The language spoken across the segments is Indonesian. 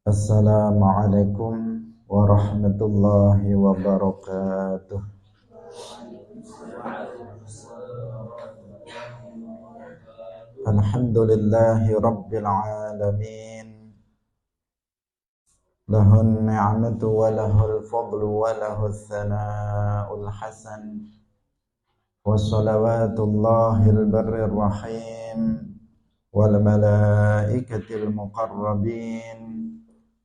Assalamualaikum warahmatullahi wabarakatuh. Alhamdulillahi rabbil alamin. Lahun ni'matu wa lahul fadlu wa lahul thana'ul hasan. Wa salawatullahil barrir rahim wal malaikatil muqarrabin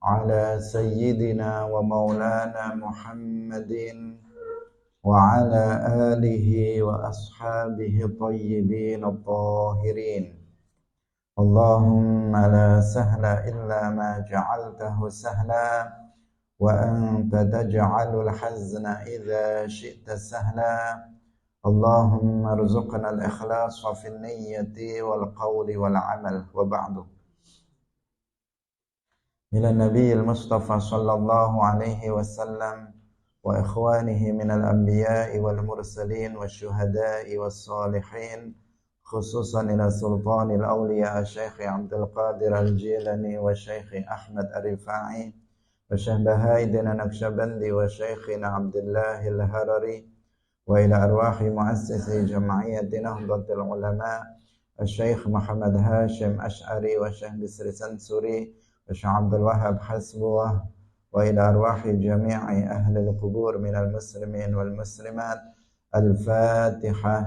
ala sayyidina wa maulana Muhammadin wa ala alihi wa ashabihi tayyibin at-tahirin. Allahumma la sahla illa ma ja'altahu sahla wa anta taj'alul hazna idza syi'ta sahla. Allahumma rzuqna al-ikhlasa fil niyyati wal qawli wal amal wa ba'du. Ila nabiyil mustafa sallallahu alaihi wasallam wa ikhwanihi minal anbiya'i wal mursalin wasyuhada'i was salihin, khususan ila sultanil awliya Syekh Abdul Qadir Al-Jilani wa Syekh Ahmad Ar-Rifa'i wa Syekh Bahaidina Naqsyabandi wa Syekhina Abdullah Al-Harari wa ila arwahi muassisi jam'iyyati Nahdlatul Ulama Syekh Muhammad Hashim Ash'ari wa Syekh Bisri Sansuri wa Syekh Abdul Wahab Hasbuwah wa ila arwahi jami'i ahli al-qubur minal muslimin wal muslimat. Al-Fatihah.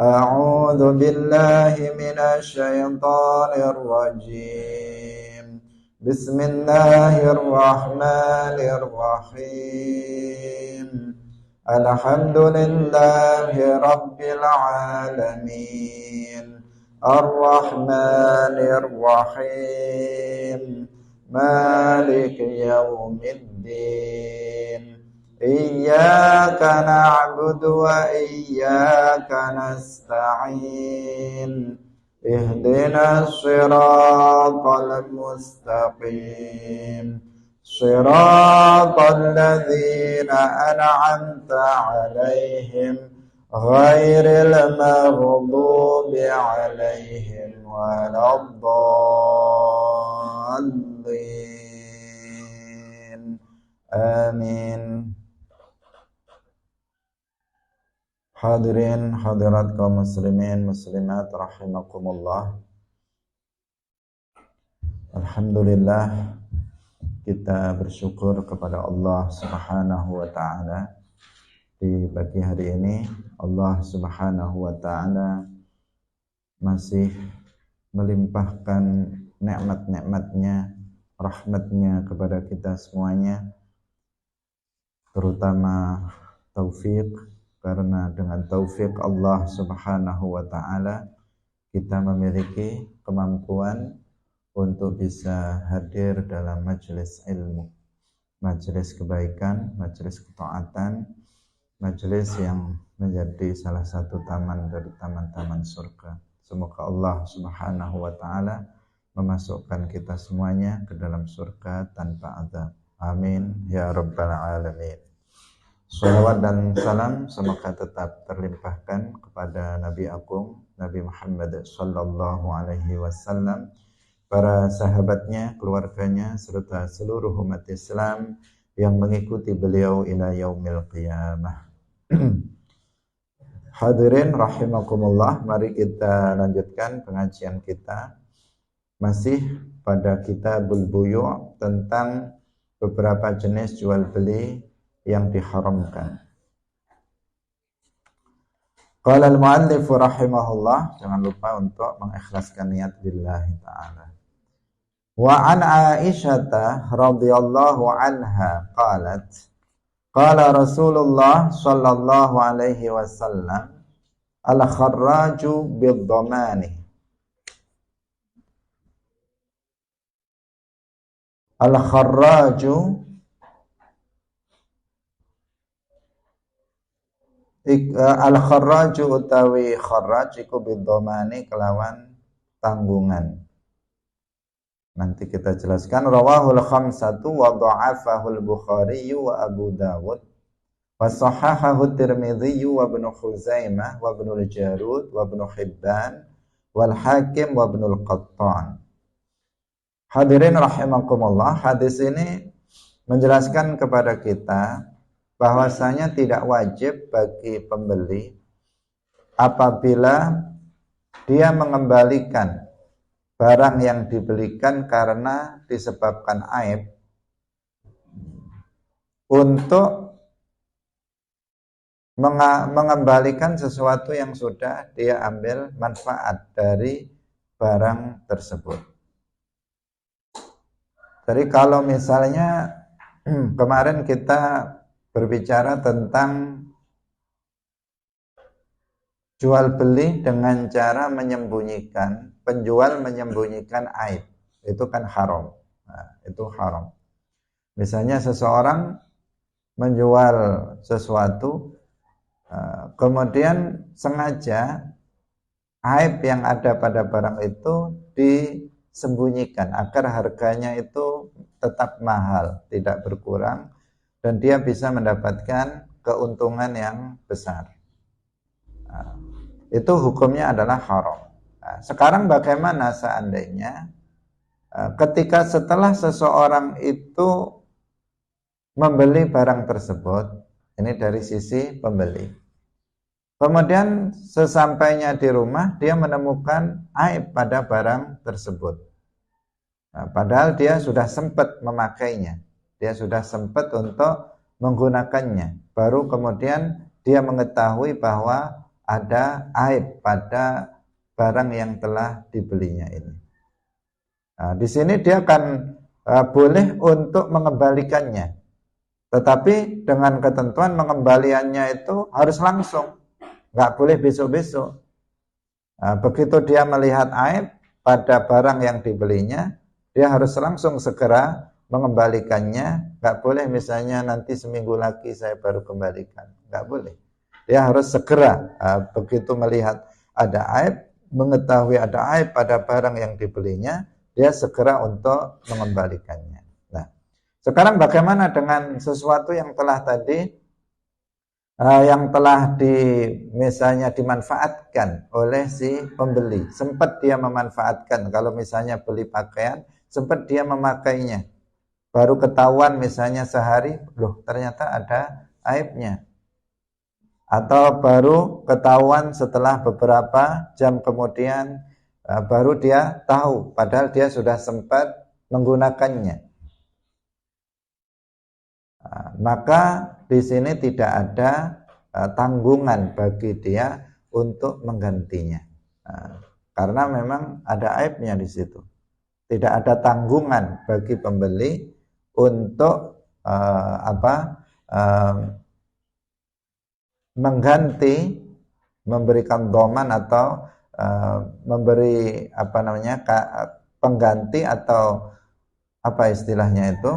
A'udzu billahi minasy syaithanir rajim. Bismillahirrahmanirrahim. Alhamdulillahi rabbil alamin. Ar-Rahmanir Rahim. Maliki yaumiddin. Iyyaka na'budu wa iyyaka nasta'in. Ihdinas siratal mustaqim. Siratal ladzina an'amta 'alaihim ghairil maghdubi 'alaihim waladdallin. Amin. Hadirin hadirat kaum muslimin muslimat rahimakumullah. Alhamdulillah, kita bersyukur kepada Allah Subhanahu wa taala. Di pagi hari ini Allah Subhanahu wa taala masih melimpahkan nikmat-nikmatnya, rahmatnya kepada kita semuanya, terutama taufik, karena dengan taufik Allah Subhanahu wa taala kita memiliki kemampuan untuk bisa hadir dalam majelis ilmu, majelis kebaikan, majelis ketaatan, majelis yang menjadi salah satu taman dari taman-taman surga. Semoga Allah Subhanahu wa taala memasukkan kita semuanya ke dalam surga tanpa azab. Amin ya rabbal alamin. Shalawat dan salam semoga tetap terlimpahkan kepada Nabi Agung Nabi Muhammad sallallahu alaihi wasallam, para sahabatnya, keluarganya, serta seluruh umat Islam yang mengikuti beliau ila yaumil qiyamah. Hadirin rahimakumullah, mari kita lanjutkan pengajian kita masih pada Kitabul Buyu' tentang beberapa jenis jual beli yang diharamkan. Qala al-muallif rahimahullah, jangan lupa untuk mengikhlaskan niat lillahi ta'ala. Wa an Aisyah radhiyallahu anha qalat qala Rasulullah sallallahu alaihi wasallam al-kharraju bid-dhamani. Al-kharraju al-kharraju utawi kharraj iku bid-dhamani kelawan tanggungan. Nanti kita jelaskan. Rawahul khamsatu wa dha'afahul Bukhari wa Abu Dawud wa sahahahu Tirmidzi wa Ibnu Khuzaimah wa Ibnu Jarud wa Ibnu Hibban wal Hakim wa Ibnu Qattan. Hadirin rahimakumullah, hadis ini menjelaskan kepada kita bahwasanya tidak wajib bagi pembeli apabila dia mengembalikan barang yang dibelikan karena disebabkan aib untuk mengembalikan sesuatu yang sudah dia ambil manfaat dari barang tersebut. Jadi kalau misalnya kemarin kita berbicara tentang jual beli dengan cara menyembunyikan, penjual menyembunyikan aib, itu kan haram. Nah, itu haram. Misalnya seseorang menjual sesuatu, kemudian sengaja aib yang ada pada barang itu disembunyikan agar harganya itu tetap mahal, tidak berkurang, dan dia bisa mendapatkan keuntungan yang besar. Itu hukumnya adalah haram. Sekarang bagaimana seandainya ketika setelah seseorang itu membeli barang tersebut, ini dari sisi pembeli, kemudian sesampainya di rumah dia menemukan aib pada barang tersebut. Padahal dia sudah sempat memakainya, dia sudah sempat untuk menggunakannya, baru kemudian dia mengetahui bahwa ada aib pada barang yang telah dibelinya ini. Nah, di sini dia akan boleh untuk mengembalikannya, tetapi dengan ketentuan mengembaliannya itu harus langsung, nggak boleh besok-besok. Nah, begitu dia melihat aib pada barang yang dibelinya, dia harus langsung segera mengembalikannya. Nggak boleh misalnya nanti seminggu lagi saya baru kembalikan, nggak boleh. Dia harus segera begitu melihat ada aib, mengetahui ada aib pada barang yang dibelinya, dia segera untuk mengembalikannya. Nah, sekarang bagaimana dengan sesuatu yang telah tadi yang telah misalnya dimanfaatkan oleh si pembeli, sempat dia memanfaatkan, kalau misalnya beli pakaian, sempat dia memakainya, baru ketahuan misalnya sehari, loh ternyata ada aibnya, atau baru ketahuan setelah beberapa jam kemudian, baru dia tahu, padahal dia sudah sempat menggunakannya. Maka di sini tidak ada tanggungan bagi dia untuk menggantinya, karena memang ada aibnya di situ. Tidak ada tanggungan bagi pembeli untuk mengganti, memberikan doman atau memberi pengganti atau apa istilahnya itu,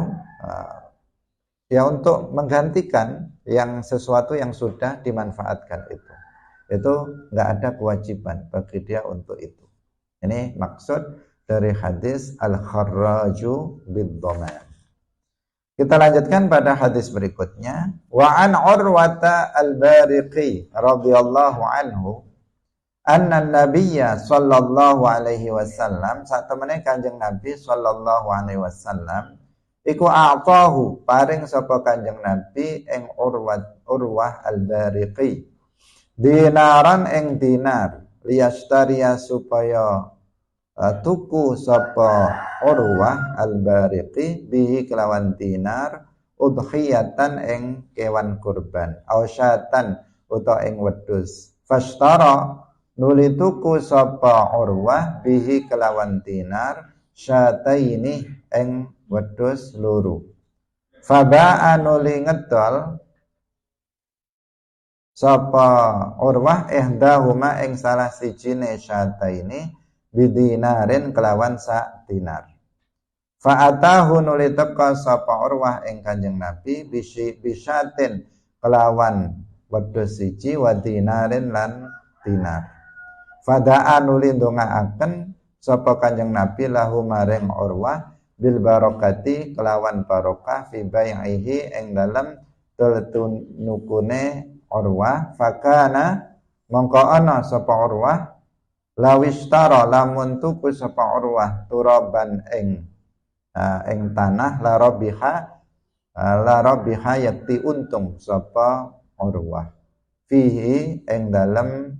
ya untuk menggantikan yang sesuatu yang sudah dimanfaatkan itu nggak ada kewajiban bagi dia untuk itu. Ini maksud dari hadis al-kharraju bid-dhaman. Kita lanjutkan pada hadis berikutnya. Wa an Urwata al-Bariqi radhiyallahu anhu anna nabiyya sallallahu alaihi wasallam, saat temene Kanjeng Nabi sallallahu alaihi wasallam iku a'tahu paring sapa Kanjeng Nabi ing Urwah al-Bariqi dinaran ing dinar liyastariya supaya tuku sapa Urwah al-Bariqi bihi kelawan dinar udhiyatan ing kewan kurban ausyatan utawa ing wedhus fashtara nuli tuku sapa Urwah bihi kelawan dinar syataini ing wedhus loro faba'a nuli ngedol sapa Urwah ihdahuma ing salah sijine syataini bidinarin kelawan sak dinar. Fa'atahu nuli teka sapa Urwah ing Kanjeng Nabi bisyatin kelawan wedhus siji wa dinarin lan dinar. Fada'a nuli ndongaaken sapa Kanjeng Nabi lahu maring Urwah bil barokati kelawan barokah fi bai'ihi ing dalem tultunukune Urwah. Fakana mongko ana sapa Urwah lawistara lamun tuku sapa Urwah turaban ing ing tanah la rabiha yakti untung sapa Urwah fihi ing dalem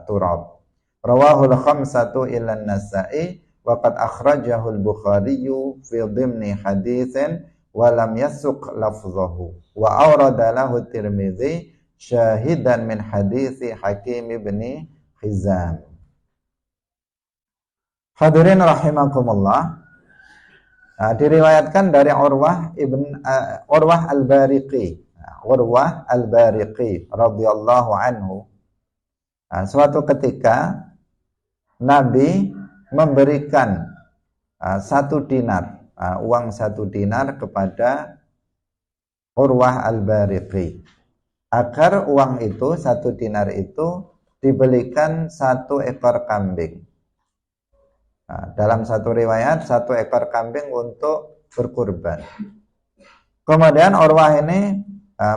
turab. Rawahul khamsatu illa Nasa'i wa qad akhrajahu al-Bukhari fi dhimni haditsin wa lam yasuq lafzahu wa awrada lahu Tirmidzi syahidan min hadithi Hakim bin Hizam. Hadirin rahimakumullah, diriwayatkan dari Urwah al-Bariqi, Urwah al-Bariqi radhiyallahu anhu, suatu ketika Nabi memberikan 1 dinar, uang 1 dinar kepada Urwah al-Bariqi agar uang itu, 1 dinar itu dibelikan 1 ekor kambing. Dalam satu riwayat 1 ekor kambing untuk berkurban. Kemudian Urwah ini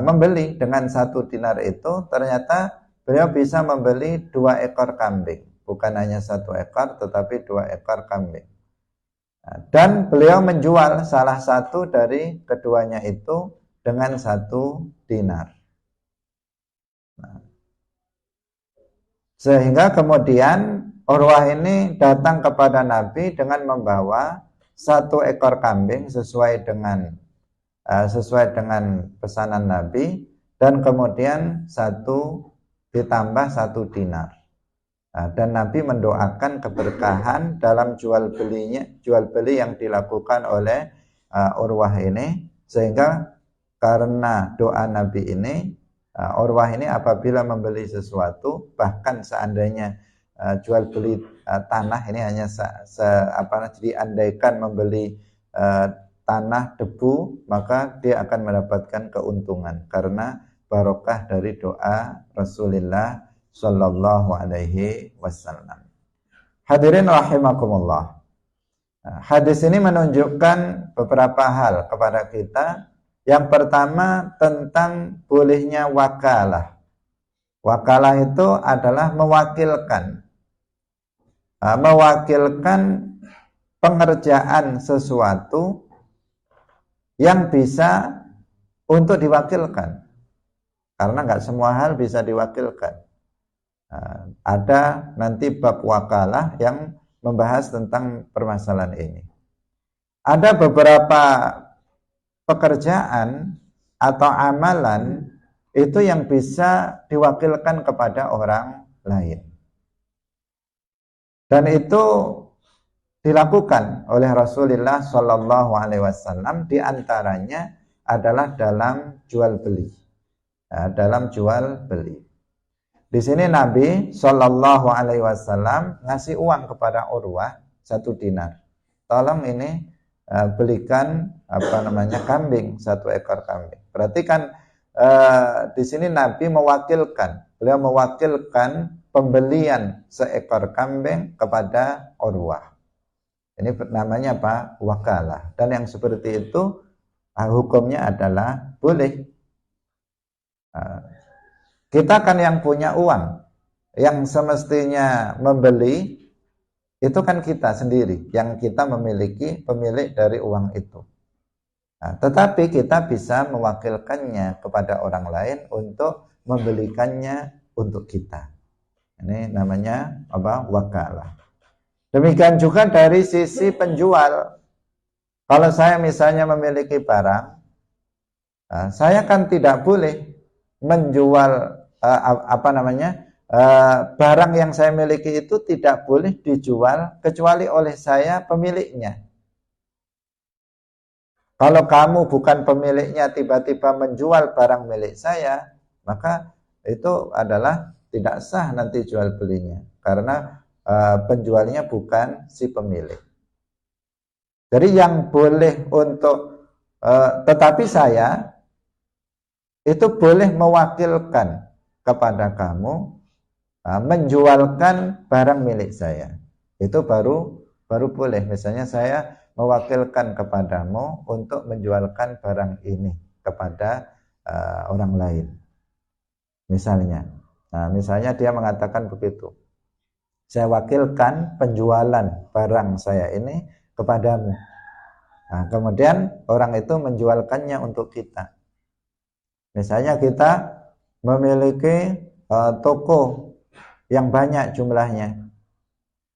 membeli dengan 1 dinar itu, ternyata beliau bisa membeli 2 ekor kambing, bukan hanya 1 ekor tetapi 2 ekor kambing. Dan beliau menjual salah satu dari keduanya itu dengan 1 dinar. Sehingga kemudian Urwah ini datang kepada Nabi dengan membawa 1 ekor kambing sesuai dengan pesanan Nabi, dan kemudian 1 ditambah 1 dinar. Dan Nabi mendoakan keberkahan dalam jual beli yang dilakukan oleh Urwah ini, sehingga karena doa Nabi ini, Urwah ini apabila membeli sesuatu, bahkan seandainya jual beli tanah ini hanya diandaikan membeli tanah debu, maka dia akan mendapatkan keuntungan karena barokah dari doa Rasulullah sallallahu alaihi wasallam. Hadirin rahimakumullah, hadis ini menunjukkan beberapa hal kepada kita. Yang pertama, tentang bolehnya wakalah. Wakalah itu adalah mewakilkan pengerjaan sesuatu yang bisa untuk diwakilkan, karena nggak semua hal bisa diwakilkan. Ada nanti bab wakalah yang membahas tentang permasalahan ini. Ada beberapa pekerjaan atau amalan itu yang bisa diwakilkan kepada orang lain. Dan itu dilakukan oleh Rasulullah Shallallahu Alaihi Wasallam, diantaranya adalah dalam jual beli. Dalam jual beli. Di sini Nabi Shallallahu Alaihi Wasallam ngasih uang kepada Urwah 1 dinar. Tolong ini belikan kambing, 1 ekor kambing. Berarti kan di sini Nabi beliau mewakilkan pembelian seekor kambing kepada Urwah. Ini namanya apa? Wakalah. Dan yang seperti itu hukumnya adalah boleh. Kita kan yang punya uang, yang semestinya membeli itu kan kita sendiri, yang kita memiliki pemilik dari uang itu. Tetapi kita bisa mewakilkannya kepada orang lain untuk membelikannya untuk kita. Ini namanya wakalah. Demikian juga dari sisi penjual. Kalau saya misalnya memiliki barang, saya kan tidak boleh menjual barang yang saya miliki itu tidak boleh dijual kecuali oleh saya pemiliknya. Kalau kamu bukan pemiliknya tiba-tiba menjual barang milik saya, maka itu adalah tidak sah nanti jual belinya, karena penjualnya bukan si pemilik. Jadi yang boleh tetapi saya itu boleh mewakilkan kepada kamu menjualkan barang milik saya. Itu baru boleh. Misalnya saya mewakilkan kepadamu untuk menjualkan barang ini kepada orang lain. Misalnya dia mengatakan begitu. Saya wakilkan penjualan barang saya ini kepadamu. Nah, kemudian orang itu menjualkannya untuk kita. Misalnya kita memiliki toko yang banyak jumlahnya,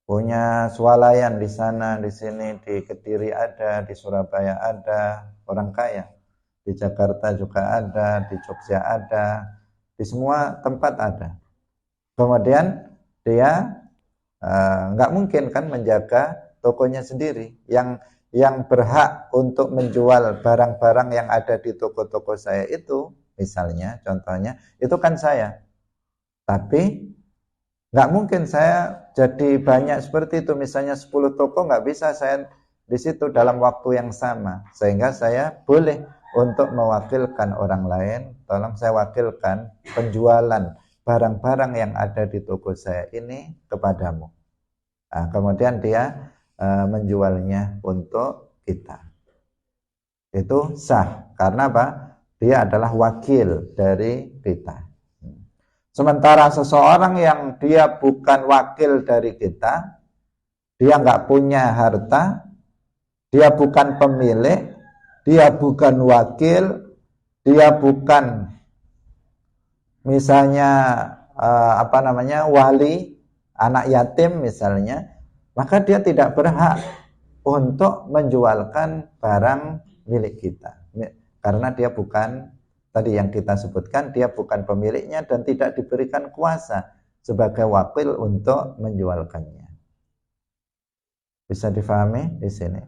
punya swalayan di sana, di sini, di Kediri ada, di Surabaya ada, orang kaya. Di Jakarta juga ada, di Jogja ada, di semua tempat ada. Kemudian dia nggak mungkin kan menjaga tokonya sendiri. Yang berhak untuk menjual barang-barang yang ada di toko-toko saya itu, misalnya, contohnya, itu kan saya. Tapi nggak mungkin saya jadi banyak seperti itu. Misalnya 10 toko, nggak bisa saya di situ dalam waktu yang sama. Sehingga saya boleh untuk mewakilkan orang lain. Tolong saya wakilkan penjualan barang-barang yang ada di toko saya ini kepadamu. Nah, kemudian dia menjualnya untuk kita. Itu sah. Karena apa? Dia adalah wakil dari kita. Sementara seseorang yang dia bukan wakil dari kita, dia nggak punya harta, dia bukan pemilik, dia bukan wakil, dia bukan misalnya wali anak yatim misalnya, maka dia tidak berhak untuk menjualkan barang milik kita. Karena dia bukan, tadi yang kita sebutkan, dia bukan pemiliknya dan tidak diberikan kuasa sebagai wakil untuk menjualkannya. Bisa difahami di sini.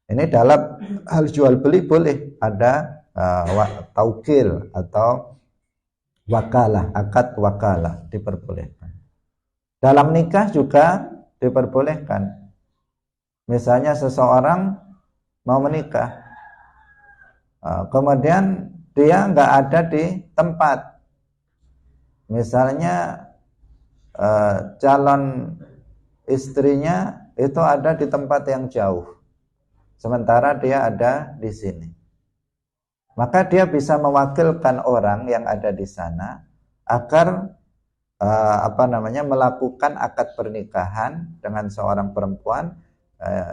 Ini dalam hal jual beli boleh ada taukil atau wakalah, akad wakalah diperbolehkan. Dalam nikah juga diperbolehkan. Misalnya seseorang mau menikah, kemudian dia nggak ada di tempat. Misalnya calon istrinya itu ada di tempat yang jauh, sementara dia ada di sini. Maka dia bisa mewakilkan orang yang ada di sana agar melakukan akad pernikahan dengan seorang perempuan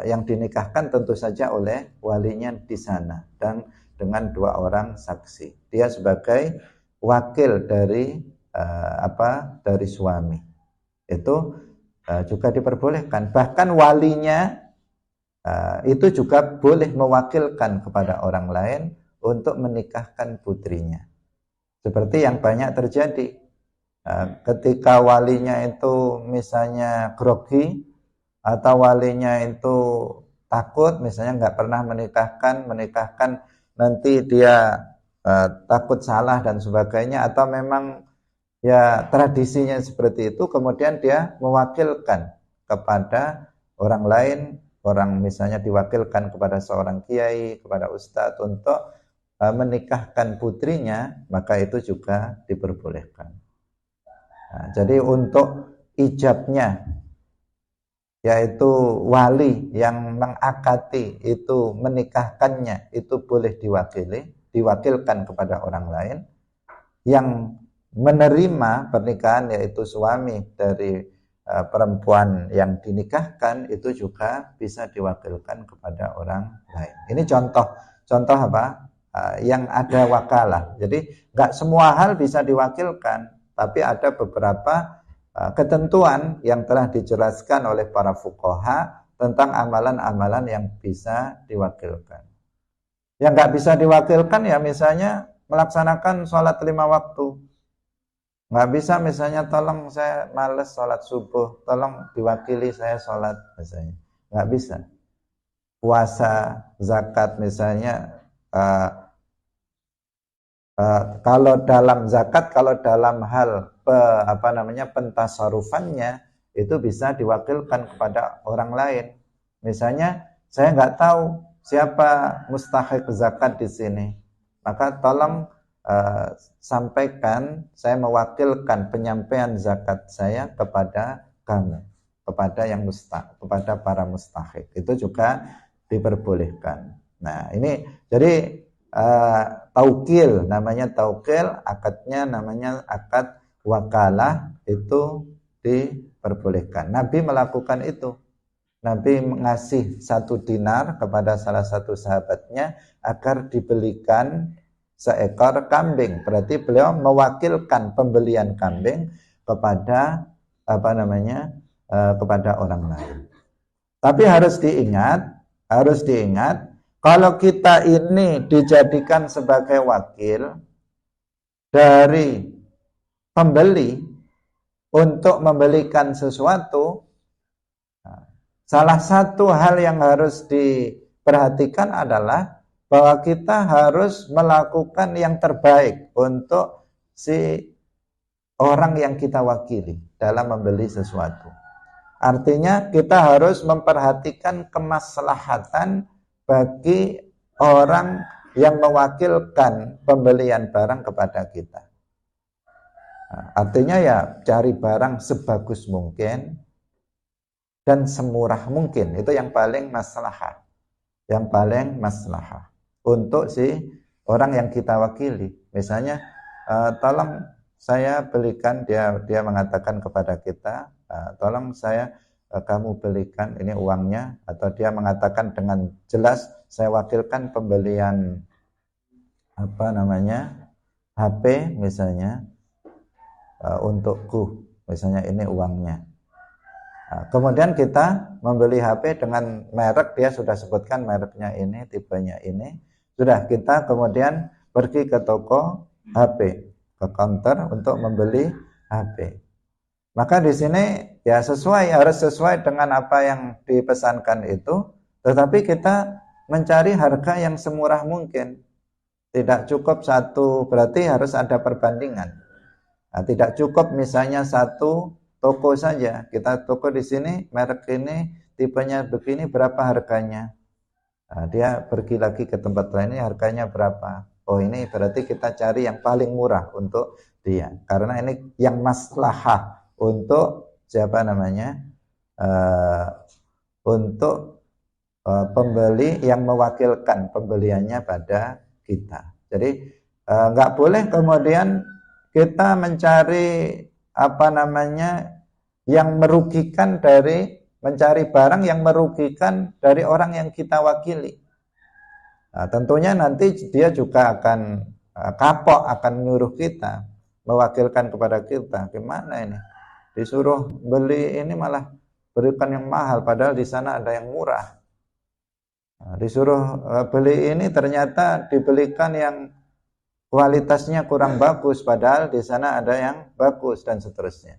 yang dinikahkan tentu saja oleh walinya di sana dan dengan 2 orang saksi. Dia sebagai wakil dari dari suami. Itu juga diperbolehkan. Bahkan walinya itu juga boleh mewakilkan kepada orang lain untuk menikahkan putrinya. Seperti yang banyak terjadi. Ketika walinya itu misalnya grogi atau walinya itu takut, misalnya nggak pernah menikahkan nanti dia takut salah dan sebagainya, atau memang ya tradisinya seperti itu, kemudian dia mewakilkan kepada orang lain, orang misalnya diwakilkan kepada seorang kiai, kepada ustadz untuk menikahkan putrinya, maka itu juga diperbolehkan. Nah, jadi untuk ijabnya, yaitu wali yang mengakati itu menikahkannya, itu boleh diwakilkan kepada orang lain. Yang menerima pernikahan, yaitu suami dari perempuan yang dinikahkan, itu juga bisa diwakilkan kepada orang lain. Ini contoh apa? Yang ada wakalah. Jadi nggak semua hal bisa diwakilkan, tapi ada beberapa ketentuan yang telah dijelaskan oleh para fuqaha tentang amalan-amalan yang bisa diwakilkan. Yang nggak bisa diwakilkan ya misalnya melaksanakan sholat 5 waktu. Nggak bisa misalnya, tolong saya males sholat subuh, tolong diwakili saya sholat misalnya. Nggak bisa. Puasa, zakat misalnya, kalau dalam zakat, kalau dalam hal pentasarufannya itu bisa diwakilkan kepada orang lain. Misalnya saya nggak tahu siapa mustahik zakat di sini, maka tolong sampaikan, saya mewakilkan penyampaian zakat saya kepada kamu, kepada para mustahik. Itu juga diperbolehkan. Nah ini jadi taukil, namanya taukil, akadnya namanya akad wakalah, itu diperbolehkan. Nabi melakukan itu. Nabi mengasih 1 dinar kepada salah satu sahabatnya agar dibelikan seekor kambing. Berarti beliau mewakilkan pembelian kambing kepada kepada orang lain. Tapi harus diingat kalau kita ini dijadikan sebagai wakil dari pembeli untuk membelikan sesuatu, salah satu hal yang harus diperhatikan adalah bahwa kita harus melakukan yang terbaik untuk si orang yang kita wakili dalam membeli sesuatu. Artinya kita harus memperhatikan kemaslahatan bagi orang yang mewakilkan pembelian barang kepada kita. Artinya ya cari barang sebagus mungkin dan semurah mungkin. Itu yang paling maslahah. Yang paling maslahah untuk si orang yang kita wakili. Misalnya tolong saya belikan, dia mengatakan kepada kita, tolong kamu belikan ini uangnya, atau dia mengatakan dengan jelas, saya wakilkan pembelian HP misalnya untukku, misalnya ini uangnya. Kemudian kita membeli HP dengan merek, dia sudah sebutkan mereknya ini, tipenya ini. Sudah, kita kemudian pergi ke toko HP, ke counter untuk membeli HP. Maka di sini ya harus sesuai dengan apa yang dipesankan itu, tetapi kita mencari harga yang semurah mungkin. Tidak cukup satu, berarti harus ada perbandingan. Tidak cukup misalnya satu toko saja. Kita toko di sini, merek ini, tipenya begini, berapa harganya? Dia pergi lagi ke tempat lain, ini harganya berapa? Oh, ini berarti kita cari yang paling murah untuk dia. Karena ini yang maslahah untuk untuk pembeli yang mewakilkan pembeliannya pada kita. Jadi nggak boleh kemudian kita mencari yang merugikan mencari barang yang merugikan dari orang yang kita wakili. Tentunya nanti dia juga akan kapok, akan nyuruh kita, mewakilkan kepada kita. Gimana ini? Disuruh beli ini malah berikan yang mahal, padahal di sana ada yang murah. Disuruh beli ini ternyata dibelikan yang kualitasnya kurang bagus, padahal di sana ada yang bagus, dan seterusnya.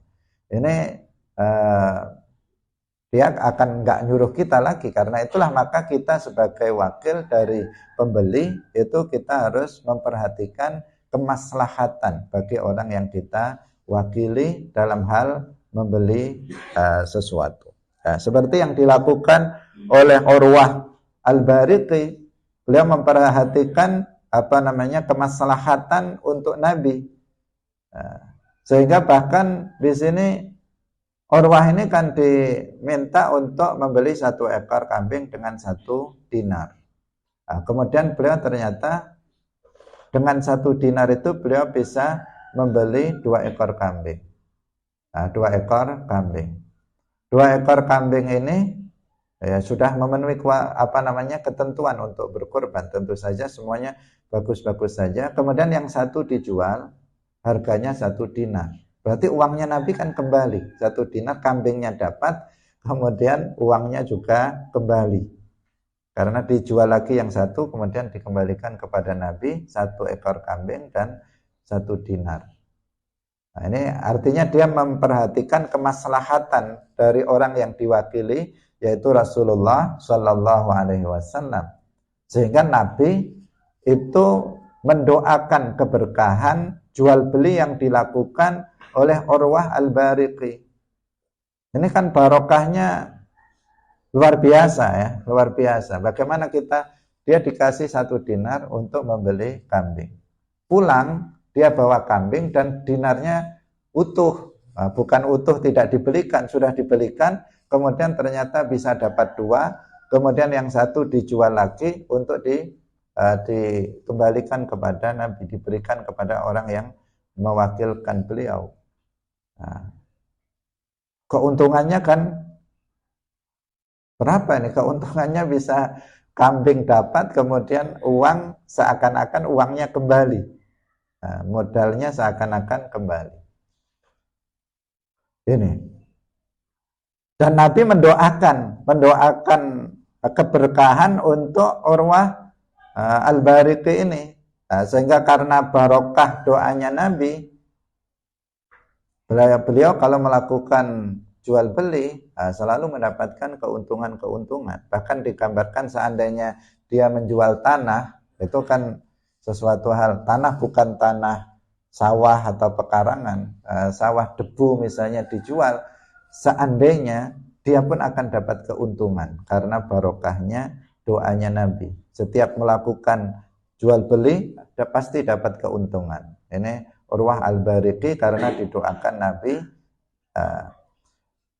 Ini dia akan nggak nyuruh kita lagi. Karena itulah maka kita sebagai wakil dari pembeli itu kita harus memperhatikan kemaslahatan bagi orang yang kita wakili dalam hal membeli sesuatu. Seperti yang dilakukan oleh Urwah Al-Bariqi, beliau memperhatikan kemaslahatan untuk Nabi. Sehingga bahkan di sini Urwah ini kan diminta untuk membeli 1 ekor kambing dengan 1 dinar. Kemudian beliau ternyata dengan 1 dinar itu beliau bisa membeli 2 ekor kambing. 2 ekor kambing. 2 ekor kambing ini ya sudah memenuhi ketentuan untuk berkorban. Tentu saja semuanya bagus-bagus saja. Kemudian yang 1 dijual, harganya 1 dinar. Berarti uangnya Nabi kan kembali. 1 dinar, kambingnya dapat, kemudian uangnya juga kembali. Karena dijual lagi yang 1, kemudian dikembalikan kepada Nabi 1 ekor kambing dan 1 dinar. Nah, ini artinya dia memperhatikan kemaslahatan dari orang yang diwakili, yaitu Rasulullah Shallallahu Alaihi Wasallam. Sehingga Nabi itu mendoakan keberkahan jual beli yang dilakukan oleh Urwah Al-Bariqi. Ini kan barokahnya luar biasa ya, luar biasa. Bagaimana dia dikasih 1 dinar untuk membeli kambing. Pulang dia bawa kambing dan dinarnya utuh. Bukan utuh tidak dibelikan, sudah dibelikan, kemudian ternyata bisa dapat 2, kemudian yang 1 dijual lagi untuk dikembalikan kepada Nabi, diberikan kepada orang yang mewakilkan beliau. Keuntungannya kan Berapa ini keuntungannya? Bisa kambing dapat, kemudian uang seakan-akan uangnya kembali. Nah, modalnya seakan-akan kembali. Ini. Dan Nabi mendoakan keberkahan untuk Urwah Al-Bariqi ini. Nah, sehingga karena barokah doanya Nabi, beliau kalau melakukan jual beli selalu mendapatkan keuntungan-keuntungan. Bahkan digambarkan seandainya dia menjual tanah, itu kan sesuatu hal, tanah bukan tanah sawah atau pekarangan, sawah debu misalnya dijual, seandainya dia pun akan dapat keuntungan karena barokahnya doanya Nabi. Setiap melakukan jual beli pasti dapat keuntungan. Ini Urwah Al-Bariqi karena didoakan Nabi.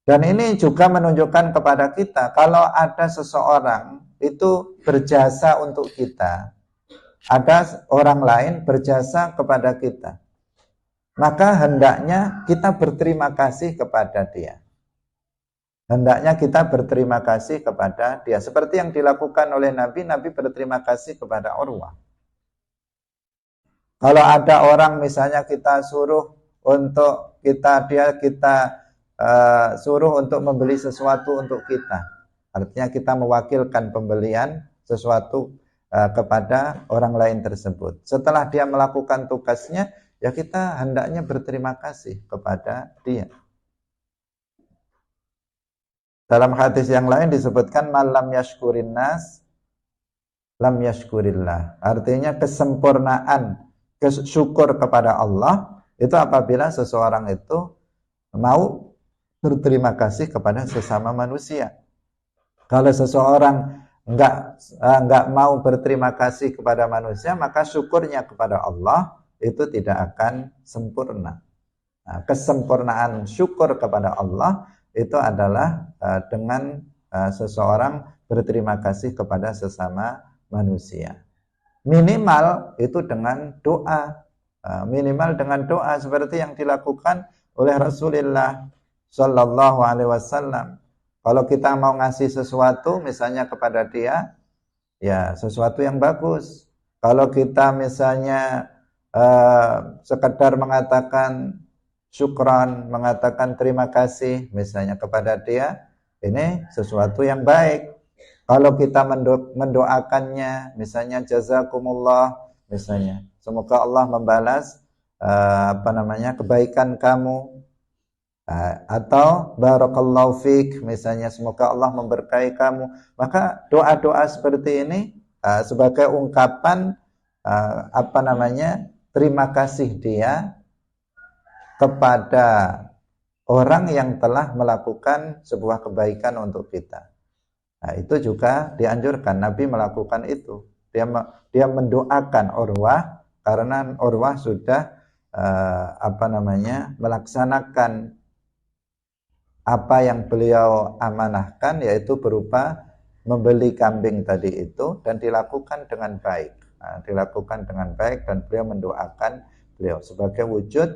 Dan ini juga menunjukkan kepada kita, kalau ada seseorang itu berjasa untuk kita, ada orang lain berjasa kepada kita, maka hendaknya kita berterima kasih kepada dia. Hendaknya kita berterima kasih kepada dia. Seperti yang dilakukan oleh Nabi, Nabi berterima kasih kepada Urwah. Kalau ada orang misalnya kita suruh untuk kita suruh untuk membeli sesuatu untuk kita, artinya kita mewakilkan pembelian sesuatu kepada orang lain tersebut. Setelah dia melakukan tugasnya, ya kita hendaknya berterima kasih kepada dia. Dalam hadis yang lain disebutkan malam yashkurin nas lam yashkurillah. Artinya kesempurnaan syukur kepada Allah itu apabila seseorang itu mau berterima kasih kepada sesama manusia. Kalau seseorang enggak mau berterima kasih kepada manusia, maka syukurnya kepada Allah itu tidak akan sempurna. Nah, kesempurnaan syukur kepada Allah itu adalah dengan seseorang berterima kasih kepada sesama manusia. Minimal itu dengan doa. Minimal dengan doa seperti yang dilakukan oleh Rasulullah Sallallahu Alaihi Wasallam. Kalau kita mau ngasih sesuatu misalnya kepada dia, ya sesuatu yang bagus. Kalau kita misalnya sekedar mengatakan syukran, mengatakan terima kasih misalnya kepada dia, ini sesuatu yang baik. Kalau kita mendoakannya, misalnya jazakumullah, misalnya semoga Allah membalas kebaikan kamu, atau barakallahu fik, misalnya semoga Allah memberkahi kamu, maka doa-doa seperti ini sebagai ungkapan terima kasih dia kepada orang yang telah melakukan sebuah kebaikan untuk kita. Nah, itu juga dianjurkan, Nabi melakukan itu. Dia mendoakan Urwah karena Urwah sudah melaksanakan apa yang beliau amanahkan, yaitu berupa membeli kambing tadi itu, dan dilakukan dengan baik. Dilakukan dengan baik, dan beliau mendoakan beliau sebagai wujud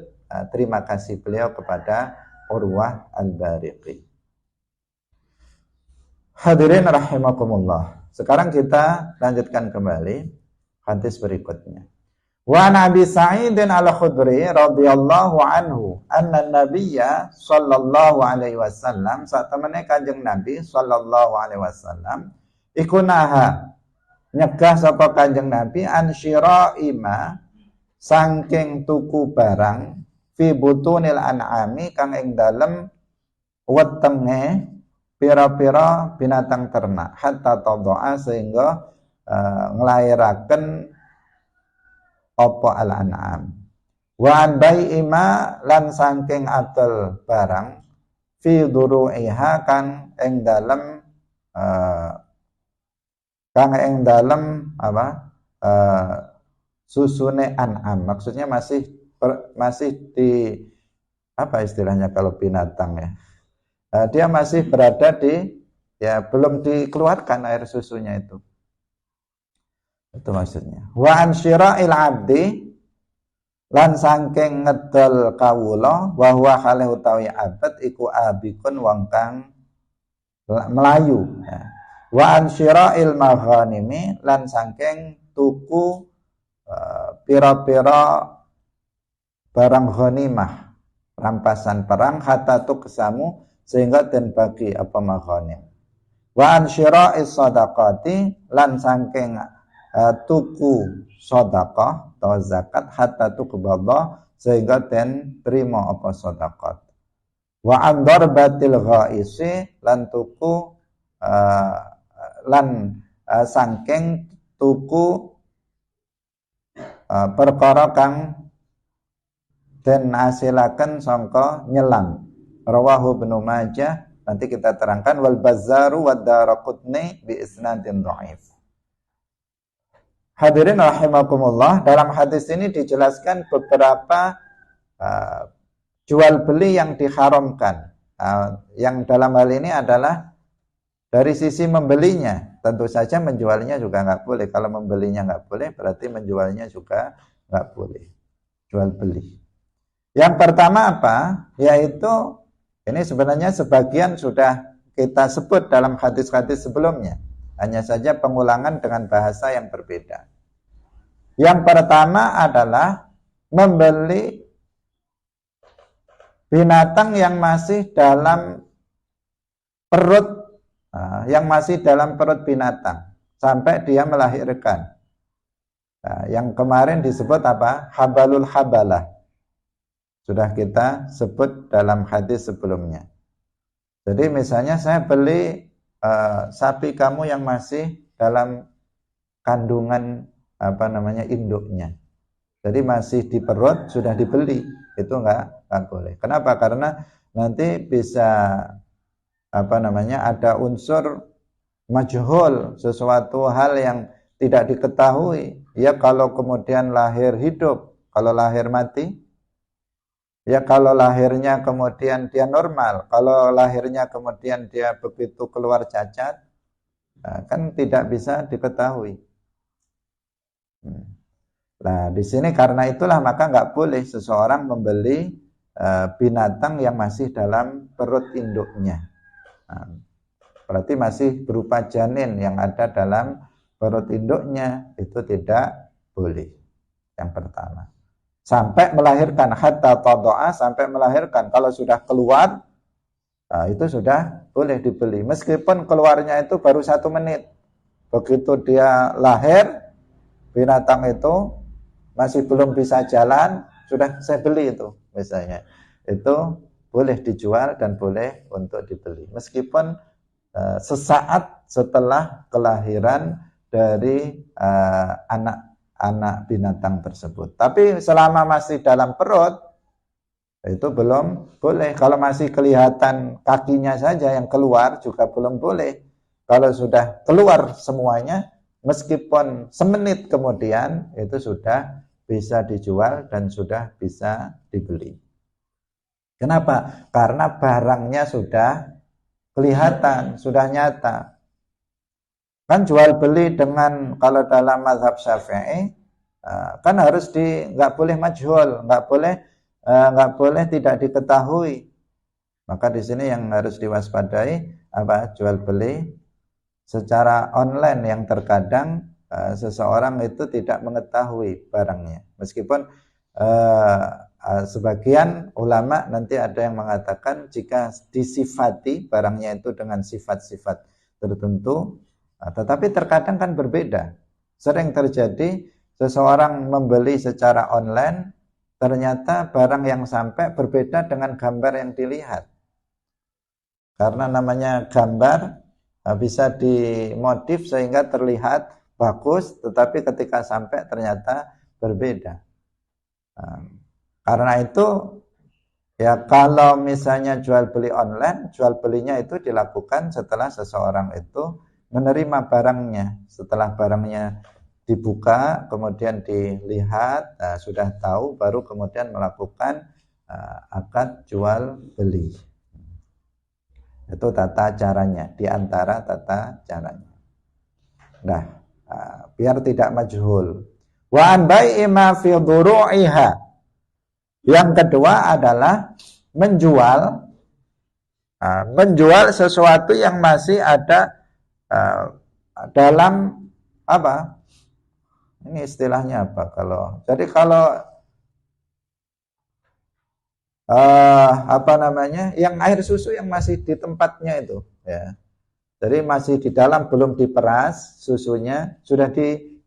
terima kasih beliau kepada Urwah Al-Bariqi. Hadirin rahimakumullah. Sekarang kita lanjutkan kembali hadis berikutnya. Wa Nabi Sa'idin Al-Khudri radhiyallahu anhu anna Nabiyya sallallahu alaihi wasallam, saat temene Kanjeng Nabi sallallahu alaihi wasallam iku naha nyegah sapa Kanjeng Nabi an syira'ima saking tuku barang fi butunil an'ami kang ing dalem wetenge pira-pira binatang ternak, hatta tadha'a sehingga nglairaken apa al-an'am. Wa an bai'ima lan saking adol barang fi duru'iha kang ing dalem susune an'am. Maksudnya masih di apa istilahnya kalau binatang ya. Dia masih berada belum dikeluarkan air susunya itu. Itu maksudnya. Wa an syira'il 'abdi lan saking ngedol kawula wa huwa khale utawi abad iku abikun wong kang melayu ya. Wa an syira'il maghanimi lan saking tuku pira-pira barang ghanimah rampasan perang hatta tuqsamu sehingga den bagi apa maghanim. Wa an syira'is shadaqati lan saking tuku sedekah atau zakat hatta tuqbadha sehingga den terima apa sedekah. Wa an darbatil ghaisi lan tuku saking tuku perkara kang den asilaken sangka nyelang. Rawahu Ibnu Majah, nanti kita terangkan wal Bazzaru wad Daraqutni bi isnadin dhaif. Hadirin rahimakumullah, dalam hadis ini dijelaskan beberapa jual beli yang diharamkan. Yang dalam hal ini adalah dari sisi membelinya, tentu saja menjualnya juga nggak boleh. Kalau membelinya nggak boleh, berarti menjualnya juga nggak boleh. Jual beli. Yang pertama apa? Yaitu, ini sebenarnya sebagian sudah kita sebut dalam hadis-hadis sebelumnya. Hanya saja pengulangan dengan bahasa yang berbeda. Yang pertama adalah membeli binatang yang masih dalam perut binatang sampai dia melahirkan. Nah, yang kemarin disebut apa? Habalul habalah. Sudah kita sebut dalam hadis sebelumnya. Jadi misalnya saya beli sapi kamu yang masih dalam kandungan induknya. Jadi masih di perut sudah dibeli, itu enggak boleh. Kenapa? Karena nanti bisa ada unsur majhul, sesuatu hal yang tidak diketahui. Ya kalau kemudian lahir hidup, kalau lahir mati. Ya kalau lahirnya kemudian dia normal, kalau lahirnya kemudian dia begitu keluar cacat, kan tidak bisa diketahui. Nah di sini karena itulah maka nggak boleh seseorang membeli binatang yang masih dalam perut induknya. Berarti masih berupa janin yang ada dalam perut induknya, itu tidak boleh. Yang pertama. Sampai melahirkan, hatta tadha'a, sampai melahirkan. Kalau sudah keluar, nah itu sudah boleh dibeli. Meskipun keluarnya itu baru 1 menit. Begitu dia lahir, binatang itu masih belum bisa jalan, sudah saya beli itu misalnya. Itu boleh dijual dan boleh untuk dibeli. Meskipun sesaat setelah kelahiran dari anak binatang tersebut. Tapi selama masih dalam perut, itu belum boleh. Kalau masih kelihatan kakinya saja yang keluar juga belum boleh. Kalau sudah keluar semuanya, meskipun semenit kemudian, itu sudah bisa dijual dan sudah bisa dibeli. Kenapa? Karena barangnya sudah kelihatan, sudah nyata. Kan jual beli dengan, kalau dalam mazhab Syafi'i kan harus nggak boleh majhul, nggak boleh tidak diketahui. Maka di sini yang harus diwaspadai jual beli secara online yang terkadang seseorang itu tidak mengetahui barangnya. Meskipun sebagian ulama nanti ada yang mengatakan jika disifati barangnya itu dengan sifat-sifat tertentu, tetapi terkadang kan berbeda. Sering terjadi seseorang membeli secara online, ternyata barang yang sampai berbeda dengan gambar yang dilihat. Karena namanya gambar bisa dimodif sehingga terlihat bagus, tetapi ketika sampai ternyata berbeda. Karena itu ya kalau misalnya jual beli online, jual belinya itu dilakukan setelah seseorang itu menerima barangnya. Setelah barangnya dibuka, kemudian dilihat, sudah tahu, baru kemudian melakukan akad jual beli. Itu tata caranya, di antara tata caranya. Nah, biar tidak majhul. Wa an bai'i ma fi dhuru'iha. Yang kedua adalah menjual Menjual sesuatu yang masih ada dalam apa? Ini istilahnya apa kalau? Jadi kalau apa namanya? Yang air susu yang masih di tempatnya itu, ya. Jadi masih di dalam, belum diperas susunya, sudah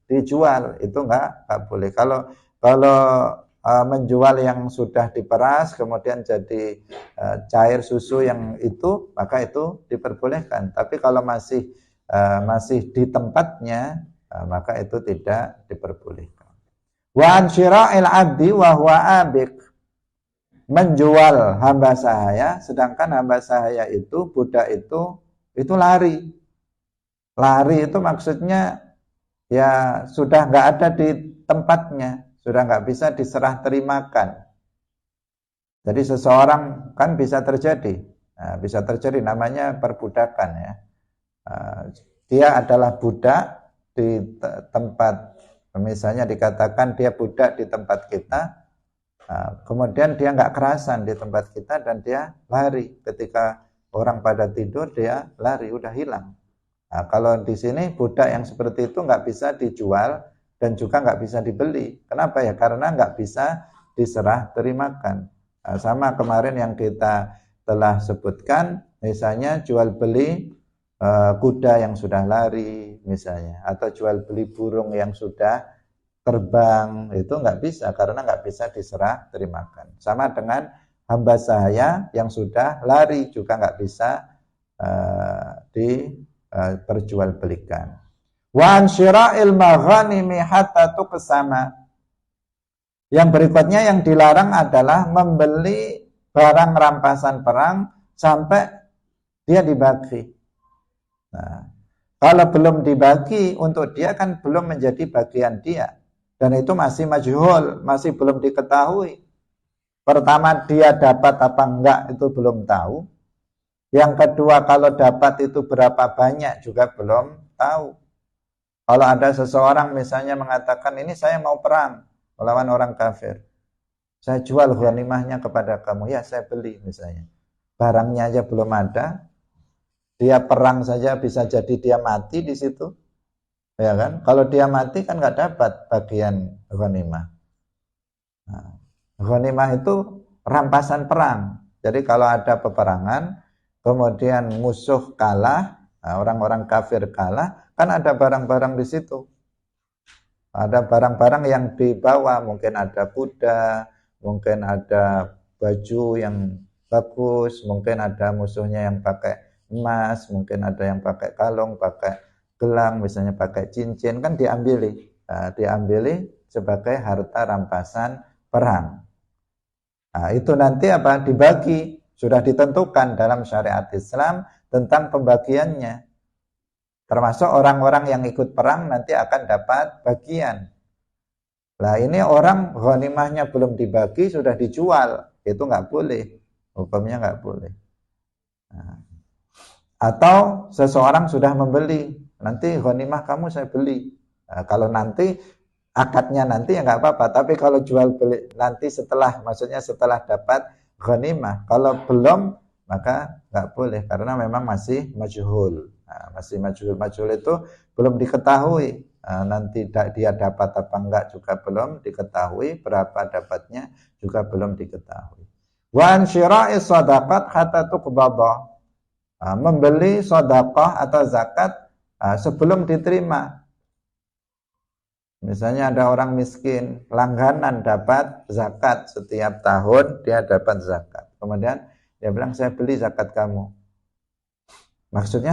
dijual, itu enggak boleh. Kalau menjual yang sudah diperas kemudian jadi cair susu yang itu, maka itu diperbolehkan. Tapi kalau masih di tempatnya, maka itu tidak diperbolehkan. Wa an syira'il 'abdi wa huwa abik, menjual hamba sahaya sedangkan hamba sahaya itu, budak itu lari. Lari itu maksudnya ya sudah nggak ada di tempatnya, sudah nggak bisa diserah terimakan. Jadi seseorang kan bisa terjadi namanya perbudakan ya. Dia adalah budak di tempat, misalnya dikatakan dia budak di tempat kita, kemudian dia nggak kerasan di tempat kita dan dia lari. Ketika orang pada tidur dia lari, udah hilang. Nah, kalau di sini budak yang seperti itu nggak bisa dijual dan juga nggak bisa dibeli. Kenapa ya? Karena nggak bisa diserah terimakan. Nah, sama kemarin yang kita telah sebutkan, misalnya jual beli kuda yang sudah lari misalnya, atau jual beli burung yang sudah terbang, itu nggak bisa karena nggak bisa diserah terimakan. Sama dengan hamba sahaya yang sudah lari juga nggak bisa diperjualbelikan. Wa an syira'il maghanimi hatta tuqsama. Yang berikutnya yang dilarang adalah membeli barang rampasan perang sampai dia dibagi. Nah, kalau belum dibagi untuk dia kan belum menjadi bagian dia, dan itu masih majhul, masih belum diketahui. Pertama, dia dapat apa enggak itu belum tahu. Yang kedua, kalau dapat itu berapa banyak juga belum tahu. Kalau ada seseorang misalnya mengatakan, ini saya mau perang melawan orang kafir, saya jual ghanimahnya kepada kamu, ya saya beli misalnya. Barangnya aja belum ada, dia perang saja bisa jadi dia mati di situ, ya kan? Kalau dia mati kan nggak dapat bagian ghanimah. Nah, ghanimah itu rampasan perang. Jadi kalau ada peperangan, kemudian musuh kalah, orang-orang kafir kalah, kan ada barang-barang di situ. Ada barang-barang yang dibawa, mungkin ada kuda, mungkin ada baju yang bagus, mungkin ada musuhnya yang pakai emas, mungkin ada yang pakai kalung, pakai gelang, misalnya pakai cincin, kan diambili sebagai harta rampasan perang. Nah, itu nanti apa? Dibagi, sudah ditentukan dalam syariat Islam tentang pembagiannya. Termasuk orang-orang yang ikut perang nanti akan dapat bagian. Nah, ini orang ghanimahnya belum dibagi sudah dijual, itu nggak boleh, hukumnya nggak boleh. Nah, atau seseorang sudah membeli, nanti ghanimah kamu saya beli. Nah, kalau nanti akadnya nanti ya nggak apa-apa, tapi kalau jual beli nanti maksudnya setelah dapat ghanimah, kalau belum maka nggak boleh karena memang masih majhul. Nah, masih majhul itu belum diketahui. Nah, nanti dia dapat apa enggak juga belum diketahui, berapa dapatnya juga belum diketahui. Wa an syira'i shadaqat hatta tuqbada. Membeli sedekah atau zakat sebelum diterima. Misalnya ada orang miskin, langganan dapat zakat, setiap tahun dia dapat zakat. Kemudian dia bilang saya beli zakat kamu. Maksudnya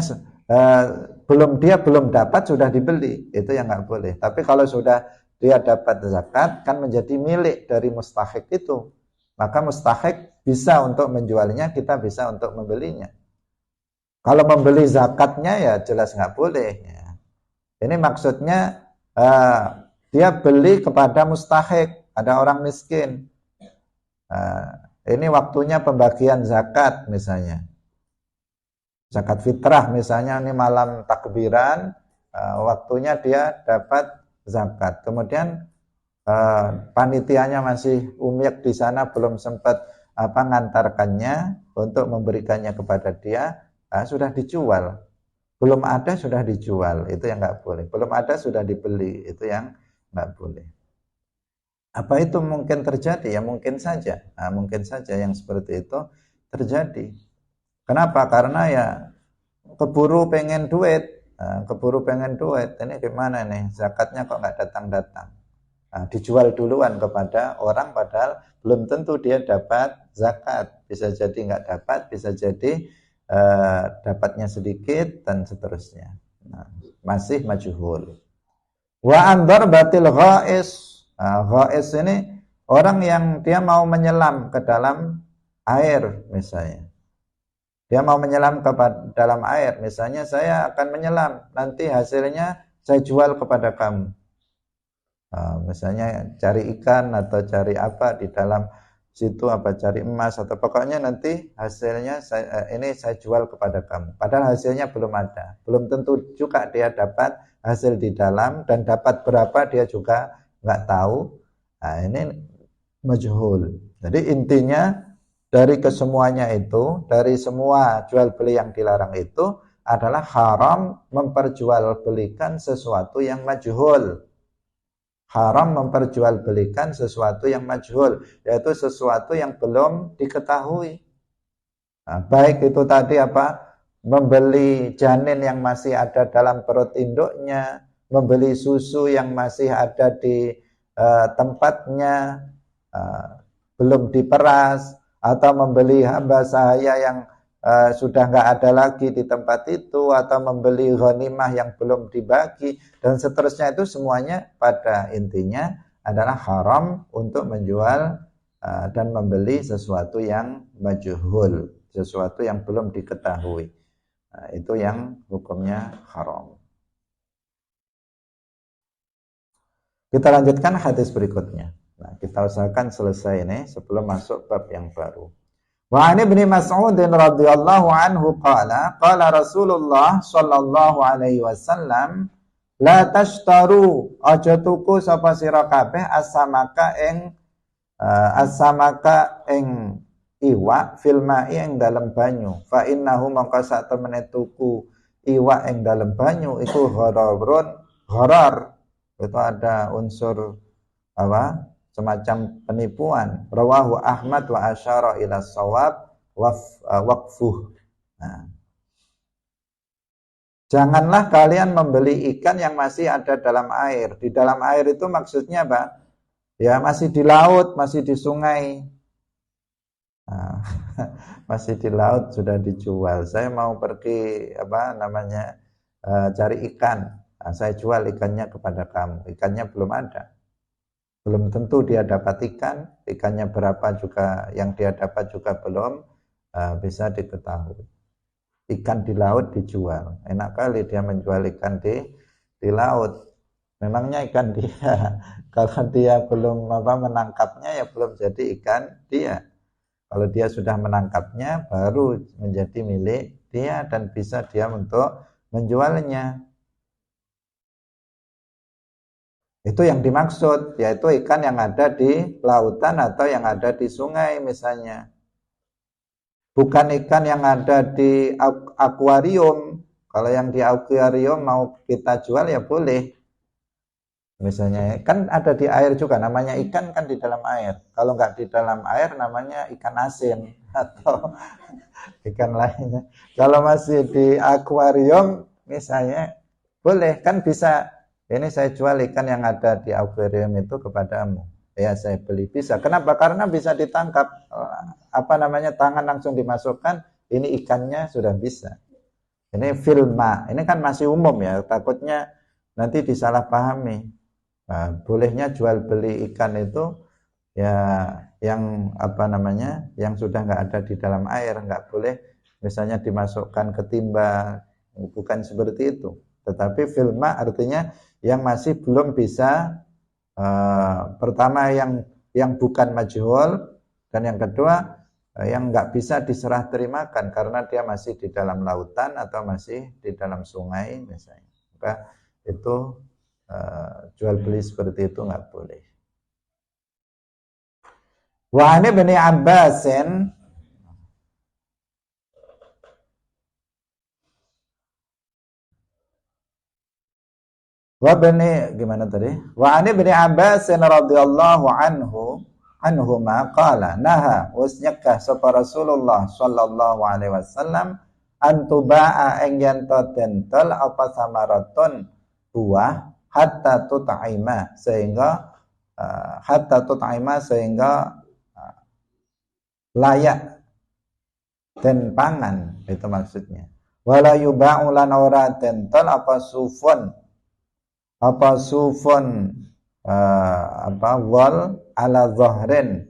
dia belum dapat sudah dibeli, itu yang nggak boleh. Tapi kalau sudah dia dapat zakat kan menjadi milik dari mustahik itu, maka mustahik bisa untuk menjualnya, kita bisa untuk membelinya. Kalau membeli zakatnya ya jelas nggak boleh. Ya. Ini maksudnya dia beli kepada mustahik, ada orang miskin. Ini waktunya pembagian zakat misalnya. Zakat fitrah misalnya, ini malam takbiran, waktunya dia dapat zakat. Kemudian panitianya masih umyek di sana, belum sempat ngantarkannya untuk memberikannya kepada dia, sudah dijual. Belum ada sudah dijual, itu yang nggak boleh. Belum ada sudah dibeli, itu yang nggak boleh. Apa itu mungkin terjadi? Ya mungkin saja. Mungkin saja yang seperti itu terjadi. Kenapa? Karena ya keburu pengen duit. Keburu pengen duit. Ini gimana nih? Zakatnya kok nggak datang-datang? Dijual duluan kepada orang padahal belum tentu dia dapat zakat. Bisa jadi nggak dapat, bisa jadi dapatnya sedikit dan seterusnya. Masih majhul. Wa andar batil ghais. Ghais ini orang yang dia mau menyelam ke dalam air misalnya. Dia mau menyelam ke dalam air. Misalnya saya akan menyelam, nanti hasilnya saya jual kepada kamu. Misalnya cari ikan atau cari apa di dalam situ, apa cari emas atau pokoknya nanti hasilnya saya jual kepada kamu. Padahal hasilnya belum ada. Belum tentu juga dia dapat hasil di dalam dan dapat berapa dia juga nggak tahu. Ini majhul. Jadi intinya dari kesemuanya itu, dari semua jual beli yang dilarang itu adalah haram memperjualbelikan sesuatu yang majhul. Haram memperjualbelikan sesuatu yang majhul, yaitu sesuatu yang belum diketahui. Baik itu tadi membeli janin yang masih ada dalam perut induknya, membeli susu yang masih ada di tempatnya, belum diperas, atau membeli hamba sahaya yang sudah nggak ada lagi di tempat itu, atau membeli ghanimah yang belum dibagi, dan seterusnya. Itu semuanya pada intinya adalah haram untuk menjual dan membeli sesuatu yang majhul, sesuatu yang belum diketahui. Itu yang hukumnya haram. Kita lanjutkan hadis berikutnya. Kita usahakan selesai ini sebelum masuk bab yang baru. Wa an Ibnu Mas'ud radhiyallahu anhu qala Rasulullah sallallahu alaihi wasallam la tashtaru aja tuku sapa sira kabeh as-samaka ing iwa fil ma'i ing dalem banyu fa innahu mangka sak temene tuku iwa ing dalem banyu iku gharar. Itu ada unsur semacam penipuan. Rawahu Ahmad wa asyara ila shawab waqfuh. Janganlah kalian membeli ikan yang masih ada dalam air. Di dalam air itu maksudnya apa? Ya masih di laut, masih di sungai. Masih di laut sudah dijual. Saya mau pergi cari ikan. Saya jual ikannya kepada kamu. Ikannya belum ada. Belum tentu dia dapat ikan, ikannya berapa juga yang dia dapat juga belum bisa diketahui. Ikan di laut dijual, enak kali dia menjual ikan di laut. Memangnya ikan dia, kalau dia belum menangkapnya ya belum jadi ikan dia. Kalau dia sudah menangkapnya baru menjadi milik dia dan bisa dia untuk menjualnya. Itu yang dimaksud, yaitu ikan yang ada di lautan atau yang ada di sungai misalnya. Bukan ikan yang ada di akuarium. Kalau yang di akuarium mau kita jual ya boleh. Misalnya kan ada di air juga, namanya ikan kan di dalam air. Kalau nggak di dalam air namanya ikan asin atau ikan lainnya. Kalau masih di akuarium misalnya boleh, kan bisa. Ini saya jual ikan yang ada di akuarium itu kepadamu. Ya saya beli, bisa. Kenapa? Karena bisa ditangkap. Tangan langsung dimasukkan, ini ikannya sudah bisa. Ini filma, ini kan masih umum ya, takutnya nanti disalahpahami. Bolehnya jual beli ikan itu ya yang yang sudah nggak ada di dalam air, nggak boleh misalnya dimasukkan ke timba, bukan seperti itu. Tetapi filma artinya yang masih belum bisa, pertama yang bukan majhul, dan yang kedua yang nggak bisa diserah terimakan karena dia masih di dalam lautan atau masih di dalam sungai misalnya. Maka itu jual beli seperti itu nggak boleh. Wa ani bin Abbasin wa bani gimana tadi? Wa ani bin Abbas radhiyallahu anhuma qala naha wasnyakah sapa Rasulullah sallallahu alaihi wasallam antuba'a ing yen to dentel apa samaratun buah hatta tut'ima sehingga layak dan pangan, itu maksudnya. Wala yuba'u lan ora dentel apa sufun wal ala zahrin,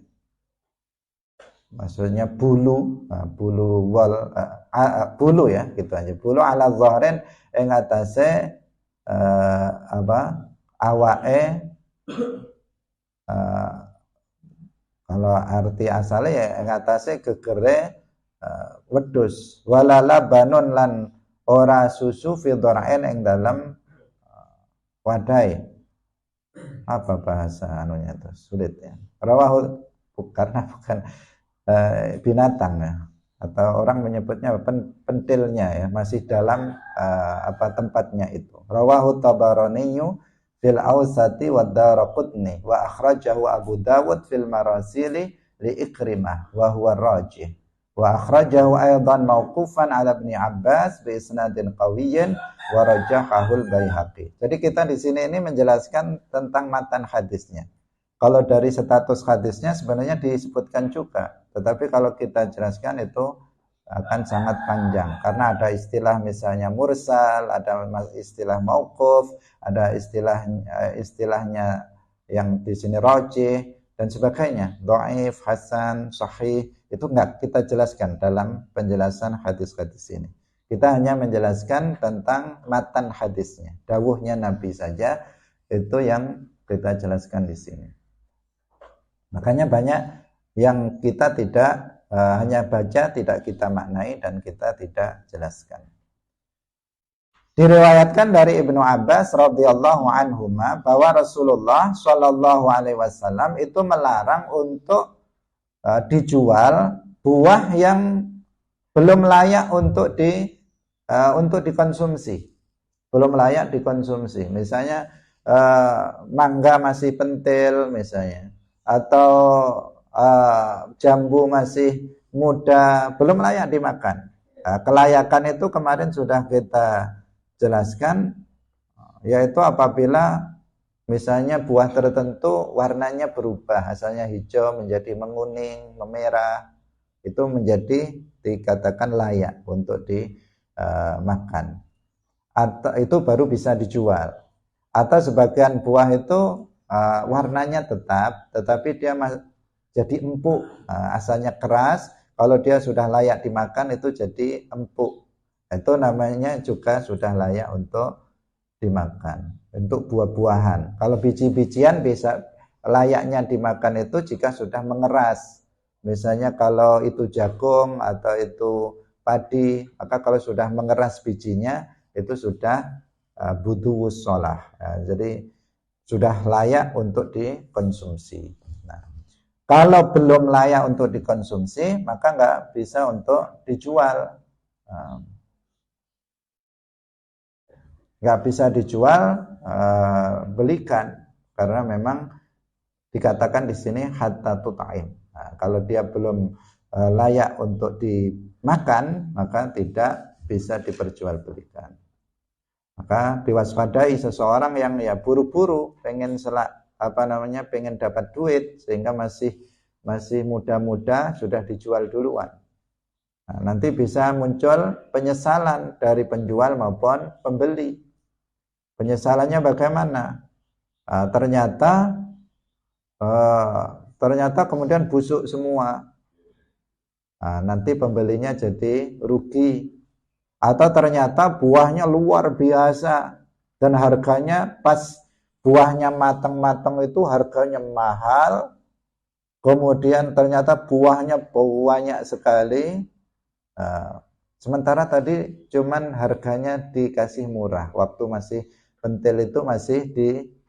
maksudnya bulu bulu ya, gitu aja, bulu ala zahrin ing atase awake, kalau arti asalnya ya ing atase gegere wedhus, wala labanun lan ora susu fi dharain ing dalam wadai. Apa bahasa anunya itu sulit ya. Rawahu karena bukan binatang ya, atau orang menyebutnya pentilnya ya, masih dalam tempatnya itu. Rawahu Tabarani fil Awsati wa Daraqutni wa akhrajahu Abu Dawud fil Marasili li Ikrimah wa huwa rajih. Wa akhrajahu aidan mauqufan ala Ibnu Abbas bi isnadin qawiyyin wa rajahahul Baihaqi. Jadi kita di sini ini menjelaskan tentang matan hadisnya. Kalau dari status hadisnya sebenarnya disebutkan juga, tetapi kalau kita jelaskan itu akan sangat panjang karena ada istilah misalnya mursal, ada istilah mauquf, ada istilahnya yang di sini rajih dan sebagainya, dhaif, hasan, sahih, itu enggak kita jelaskan dalam penjelasan hadis-hadis ini. Kita hanya menjelaskan tentang matan hadisnya, dawuhnya Nabi saja, itu yang kita jelaskan di sini. Makanya banyak yang kita tidak hanya baca, tidak kita maknai dan kita tidak jelaskan. Diriwayatkan dari Ibnu Abbas radhiyallahu anhuma bahwa Rasulullah shallallahu alaihi wasallam itu melarang untuk dijual buah yang belum layak untuk dikonsumsi, belum layak dikonsumsi. Misalnya mangga masih pentil misalnya, atau jambu masih muda, belum layak dimakan. Kelayakan itu kemarin sudah kita jelaskan, yaitu apabila misalnya buah tertentu warnanya berubah, asalnya hijau menjadi menguning, memerah, itu menjadi dikatakan layak untuk dimakan. Atau itu baru bisa dijual. Atau sebagian buah itu warnanya tetap, tetapi dia jadi empuk, asalnya keras, kalau dia sudah layak dimakan itu jadi empuk. Itu namanya juga sudah layak untuk dimakan. Untuk buah-buahan. Kalau biji-bijian bisa layaknya dimakan itu jika sudah mengeras. Misalnya kalau itu jagung atau itu padi, maka kalau sudah mengeras bijinya itu sudah buduwus sholah. Jadi sudah layak untuk dikonsumsi. Nah, kalau belum layak untuk dikonsumsi, maka nggak bisa untuk dijual. Nggak bisa dijual, belikan, karena memang dikatakan di sini hatta tut'im. Nah, kalau dia belum layak untuk dimakan, maka tidak bisa diperjualbelikan. Maka diwaspadai seseorang yang ya buru-buru pengen pengen dapat duit sehingga masih muda-muda sudah dijual duluan. Nah, nanti bisa muncul penyesalan dari penjual maupun pembeli. Penyesalannya bagaimana? Ternyata kemudian busuk semua. Nanti pembelinya jadi rugi. Atau ternyata buahnya luar biasa dan harganya pas buahnya matang-matang itu harganya mahal. Kemudian ternyata buahnya banyak sekali. Sementara tadi cuman harganya dikasih murah, waktu masih pentil itu masih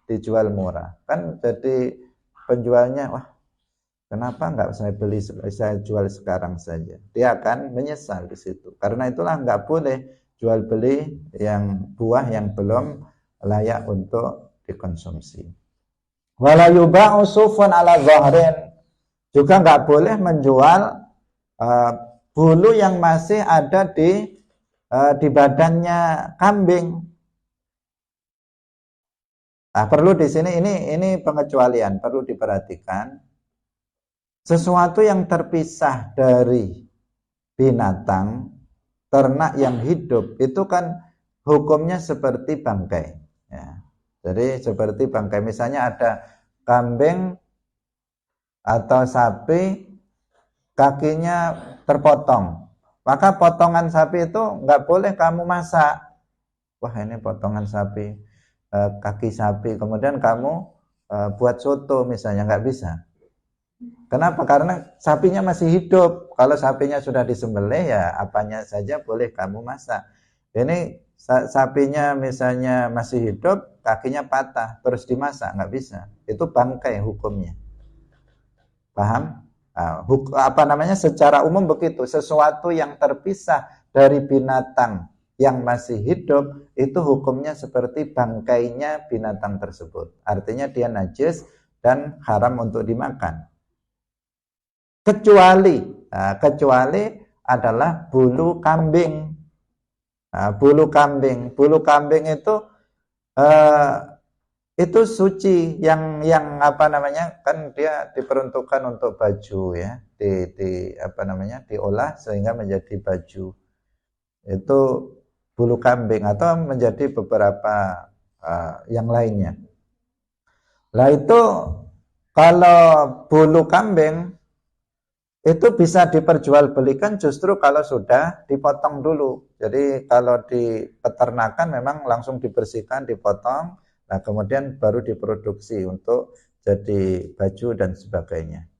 dijual murah. Kan jadi penjualnya, wah Kenapa nggak saya jual sekarang saja? Dia akan menyesal di situ. Karena itulah nggak boleh jual beli yang buah yang belum layak untuk dikonsumsi. Wala yuba'u sufun ala dhahrin. Juga nggak boleh menjual bulu yang masih ada di badannya kambing. Nah, perlu di sini ini pengecualian, perlu diperhatikan. Sesuatu yang terpisah dari binatang, ternak yang hidup, itu kan hukumnya seperti bangkai. Ya. Jadi seperti bangkai, misalnya ada kambing atau sapi, kakinya terpotong. Maka potongan sapi itu nggak boleh kamu masak. Wah, ini potongan sapi, kaki sapi, kemudian kamu buat soto misalnya, nggak bisa. Kenapa? Karena sapinya masih hidup. Kalau sapinya sudah disembelih, ya apanya saja boleh kamu masak. Ini sapinya misalnya masih hidup, kakinya patah, terus dimasak, nggak bisa. Itu bangkai hukumnya. Paham? Secara umum begitu. Sesuatu yang terpisah dari binatang yang masih hidup, itu hukumnya seperti bangkainya binatang tersebut. Artinya dia najis dan haram untuk dimakan. Kecuali adalah bulu kambing. Bulu kambing itu suci, yang kan dia diperuntukkan untuk baju ya, diolah sehingga menjadi baju. Itu bulu kambing atau menjadi beberapa yang lainnya. Lah itu kalau bulu kambing itu bisa diperjualbelikan justru kalau sudah dipotong dulu. Jadi kalau di peternakan memang langsung dibersihkan, dipotong, nah kemudian baru diproduksi untuk jadi baju dan sebagainya.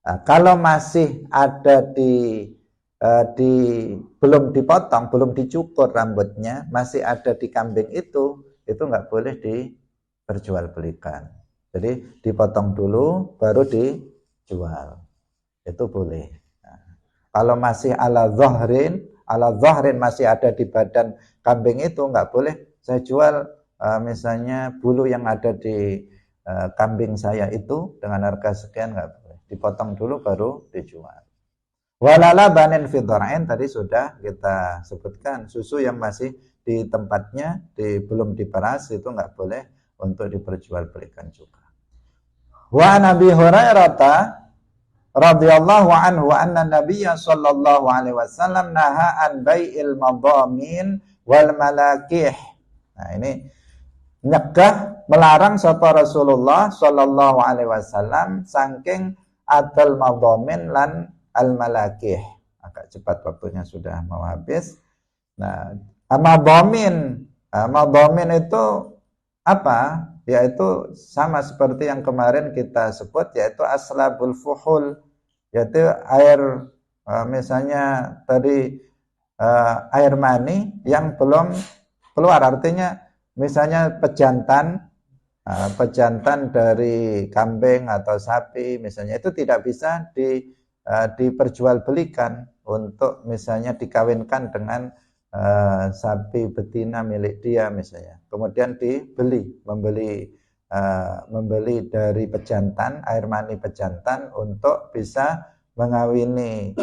Nah, kalau masih ada belum dipotong, belum dicukur rambutnya, masih ada di kambing itu nggak boleh diperjualbelikan. Jadi dipotong dulu, baru dijual. Itu boleh. Nah, kalau masih ala dhahrin masih ada di badan kambing itu nggak boleh saya jual misalnya bulu yang ada di kambing saya itu dengan harga sekian, nggak boleh. Dipotong dulu baru dijual. Walala banin fidharain tadi sudah kita sebutkan, susu yang masih di tempatnya belum diperas itu nggak boleh untuk diperjualbelikan juga. Wa Nabi Hurairah radhiyallahu anhu anna nabiyya sallallahu alaihi wasallam naha an bai'il madamin wal malakih. Nah, ini nyegah, melarang sapa Rasulullah sallallahu alaihi wasallam saking adal madamin lan al malakih. Agak cepat waktunya sudah mau habis. Nah, madamin itu apa? Yaitu sama seperti yang kemarin kita sebut, yaitu aslabul fuhul, yaitu air misalnya tadi air mani yang belum keluar, artinya misalnya pejantan dari kambing atau sapi misalnya, itu tidak bisa diperjualbelikan untuk misalnya dikawinkan dengan sapi betina milik dia misalnya, kemudian membeli dari pejantan, air mani pejantan untuk bisa mengawini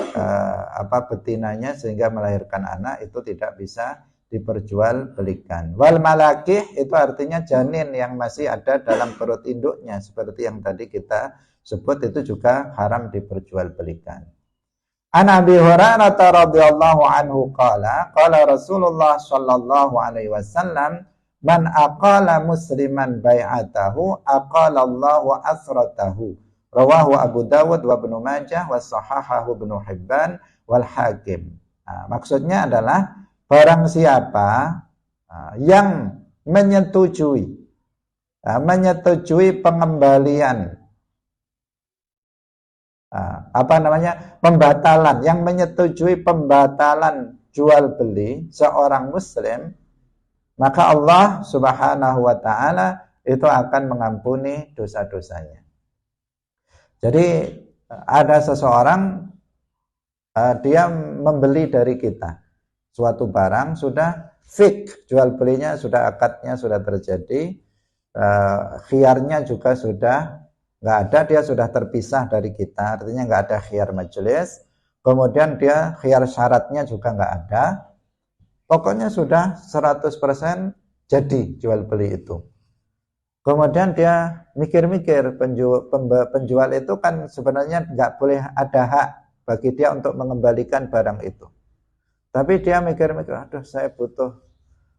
betinanya sehingga melahirkan anak, itu tidak bisa diperjualbelikan. Wal malakih itu artinya janin yang masih ada dalam perut induknya, seperti yang tadi kita sebut, itu juga haram diperjualbelikan. An Abi Hurairah radhiyallahu anhu qala Rasulullah sallallahu alaihi wasallam man aqala musliman bai'atahu aqala Allahu asratahu. Rawahu Abu Dawud wa Ibnu Majah wa sahahahu Ibnu Hibban wal Hakim. Nah, maksudnya adalah barang siapa yang menyetujui pengembalian pembatalan, yang menyetujui pembatalan jual beli seorang muslim, maka Allah Subhanahu wa taala itu akan mengampuni dosa-dosanya. Jadi ada seseorang dia membeli dari kita suatu barang, sudah fix jual belinya, sudah akadnya sudah terjadi, khiyarnya juga sudah nggak ada, dia sudah terpisah dari kita, artinya nggak ada khiyar majelis, kemudian dia khiyar syaratnya juga nggak ada, pokoknya sudah 100% jadi jual beli itu. Kemudian dia mikir-mikir, penjual itu kan sebenarnya nggak boleh ada hak bagi dia untuk mengembalikan barang itu. Tapi dia mikir-mikir, aduh saya butuh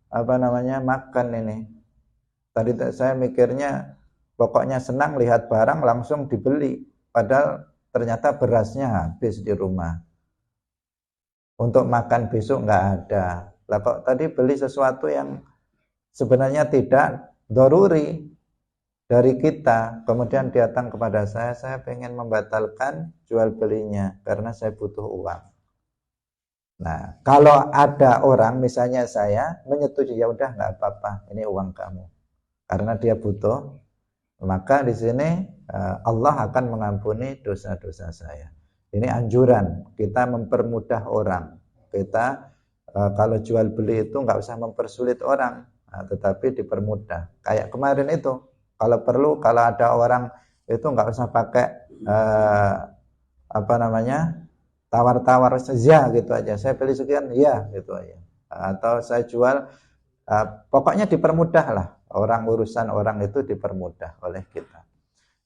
makan ini. Tadi saya mikirnya pokoknya senang lihat barang langsung dibeli. Padahal ternyata berasnya habis di rumah. Untuk makan besok nggak ada. Lah kok tadi beli sesuatu yang sebenarnya tidak doruri dari kita, kemudian datang kepada saya pengen membatalkan jual belinya karena saya butuh uang. Nah, kalau ada orang misalnya saya menyetujui, ya udah nggak apa-apa, ini uang kamu, karena dia butuh, maka di sini Allah akan mengampuni dosa-dosa saya. Ini anjuran kita mempermudah orang. Kita kalau jual beli itu nggak usah mempersulit orang, tetapi dipermudah. Kayak kemarin itu. Kalau perlu, kalau ada orang itu nggak usah pakai tawar-tawar saja gitu aja. Saya beli sekian, ya gitu aja. Atau saya jual, pokoknya dipermudah lah. Urusan orang itu dipermudah oleh kita.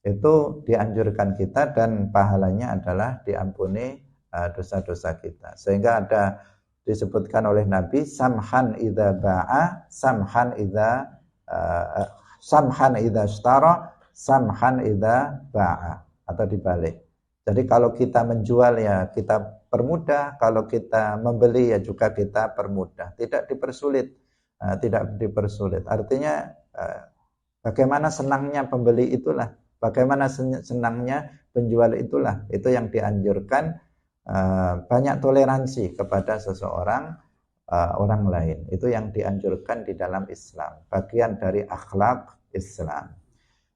Itu dianjurkan kita dan pahalanya adalah diampuni dosa-dosa kita. Sehingga ada disebutkan oleh Nabi, samhan idza ba'a, samhan idza ishtara, samhan idza ba'a, atau dibalik. Jadi kalau kita menjual ya kita permudah, kalau kita membeli ya juga kita permudah, tidak dipersulit, Artinya bagaimana senangnya pembeli itulah, bagaimana senangnya penjual itulah, itu yang dianjurkan. Banyak toleransi kepada seseorang, orang lain, itu yang dianjurkan di dalam Islam, bagian dari akhlak Islam.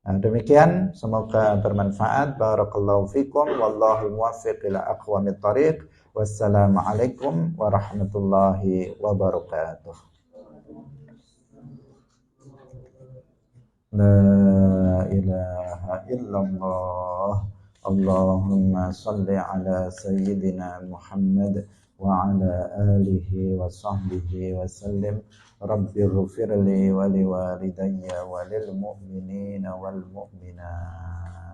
Demikian, semoga bermanfaat. Barakallahu fikum, wallahu muwaffiq ila aqwamit thariq. Wassalamualaikum warahmatullahi wabarakatuh. La ilaha illallah. Allahumma salli ala sayyidina Muhammad wa ala alihi wa sahbihi wa sallim. Rabbi ghfirli wa liwalidayya wa lil mu'minina wal mu'minat.